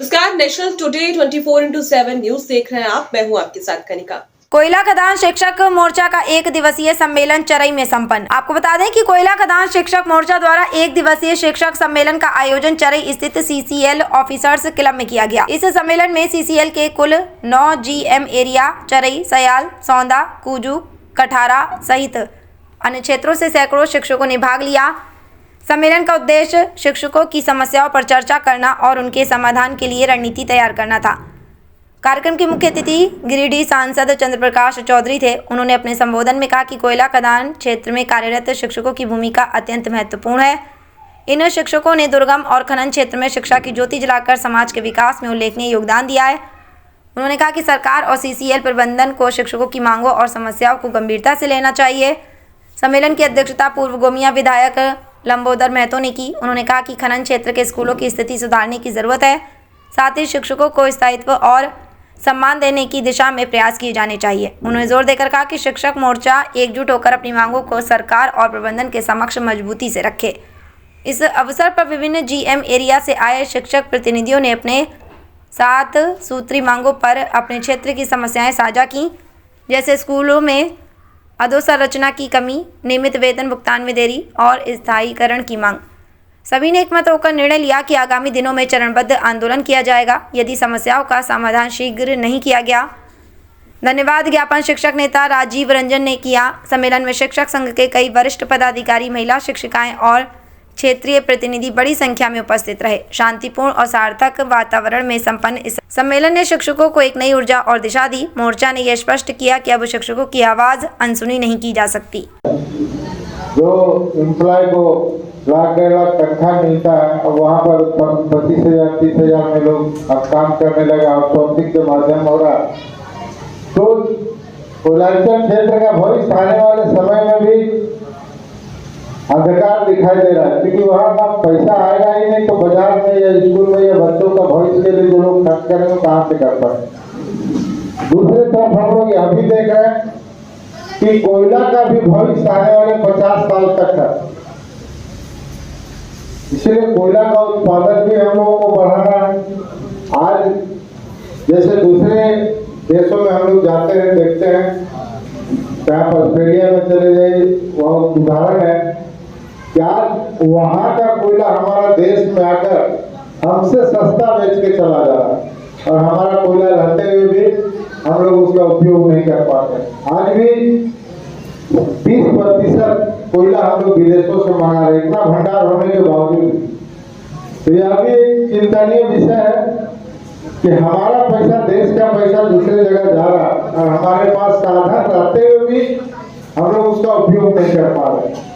नमस्कार, national today 24/7 news देख रहे हैं आप। मैं हूं आपके साथ कनिका। कोयला खदान शिक्षक मोर्चा का 1 दिवसीय सम्मेलन चरई में संपन्न। आपको बता दें कि कोयला खदान शिक्षक मोर्चा द्वारा 1 दिवसीय शिक्षक सम्मेलन का आयोजन चरई स्थित CCL ऑफिसर्स क्लब में किया गया। इस सम्मेलन में CCL के कुल 9 GM एरिया चरई, सयाल, सौंदा, कुजू, कठारा सहित अन्य क्षेत्रों से सैकड़ों शिक्षकों ने भाग लिया। सम्मेलन का उद्देश्य शिक्षकों की समस्याओं पर चर्चा करना और उनके समाधान के लिए रणनीति तैयार करना था। कार्यक्रम के मुख्य अतिथि गिरिडीह सांसद चंद्रप्रकाश चौधरी थे। उन्होंने अपने संबोधन में कहा कि कोयला खदान क्षेत्र में कार्यरत शिक्षकों की भूमिका अत्यंत महत्वपूर्ण है। इन शिक्षकों ने दुर्गम और खनन क्षेत्र में शिक्षा की ज्योति जलाकर समाज के विकास में उल्लेखनीय योगदान दिया है। उन्होंने कहा कि सरकार और CCL प्रबंधन को शिक्षकों की मांगों और समस्याओं को गंभीरता से लेना चाहिए। सम्मेलन की अध्यक्षता पूर्व गोमिया विधायक लंबोदर महतो ने की। उन्होंने कहा कि खनन क्षेत्र के स्कूलों की स्थिति सुधारने की ज़रूरत है। साथ ही शिक्षकों को स्थायित्व और सम्मान देने की दिशा में प्रयास किए जाने चाहिए। उन्होंने जोर देकर कहा कि शिक्षक मोर्चा एकजुट होकर अपनी मांगों को सरकार और प्रबंधन के समक्ष मजबूती से रखे। इस अवसर पर विभिन्न GM एरिया से आए शिक्षक प्रतिनिधियों ने अपने 7 सूत्री मांगों पर अपने क्षेत्र की समस्याएं साझा की, जैसे स्कूलों में अधोसंरचना की कमी, नियमित वेतन भुगतान में देरी और स्थायीकरण की मांग। सभी ने एकमत होकर निर्णय लिया कि आगामी दिनों में चरणबद्ध आंदोलन किया जाएगा यदि समस्याओं का समाधान शीघ्र नहीं किया गया। धन्यवाद ज्ञापन शिक्षक नेता राजीव रंजन ने किया। सम्मेलन में शिक्षक संघ के कई वरिष्ठ पदाधिकारी, महिला शिक्षिकाएं और क्षेत्रीय प्रतिनिधि बड़ी संख्या में उपस्थित रहे। शांतिपूर्ण और सार्थक वातावरण में संपन्न इस सम्मेलन ने शिक्षकों को एक नई ऊर्जा और दिशा दी। मोर्चा ने यह स्पष्ट किया कि अब शिक्षकों की आवाज़ अनसुनी नहीं की जा सकती। जो एम्प्लॉय को लाख डेढ़ लाख तनख्वाह मिलता है, अब वहाँ पर 25,000 30,000 में लोग अब काम करने लगे, आउटसोर्सिंग के माध्यम हो रहा। तो कोयलांचल क्षेत्र का भविष्य आने वाले समय में भी अंधकार दिखाई दे रहा है, क्योंकि वहाँ का पैसा आएगा ही नहीं तो बाजार में या स्कूल में या बच्चों का भविष्य के लिए जो लोग खर्च करेंगे कहाँ से कर पाए। दूसरी तरफ हम लोग यह भी देख रहे हैं कि कोयला का भी भविष्य आने वाले 50 साल तक है, इसलिए कोयला का उत्पादन भी हम लोगों को बढ़ाना है। आज जैसे दूसरे देशों में हम लोग जाते हैं, देखते हैं, चाहे ऑस्ट्रेलिया में चले जाइए, वह उदाहरण है क्या वहाँ का कोयला हमारा देश में आकर हमसे सस्ता बेच के चला जा रहा है और हमारा कोयला रहते हुए भी हम लोग उसका उपयोग नहीं कर पाते। आज भी 20% कोयला हम लोग विदेशों से मंगा रहे, इतना भंडार होने के बावजूद। तो यह भी एक चिंतनीय विषय है कि हमारा पैसा, देश का पैसा दूसरे जगह जा रहा और हमारे पास साधन रहते हुए भी हम लोग उसका उपयोग नहीं कर पा रहे।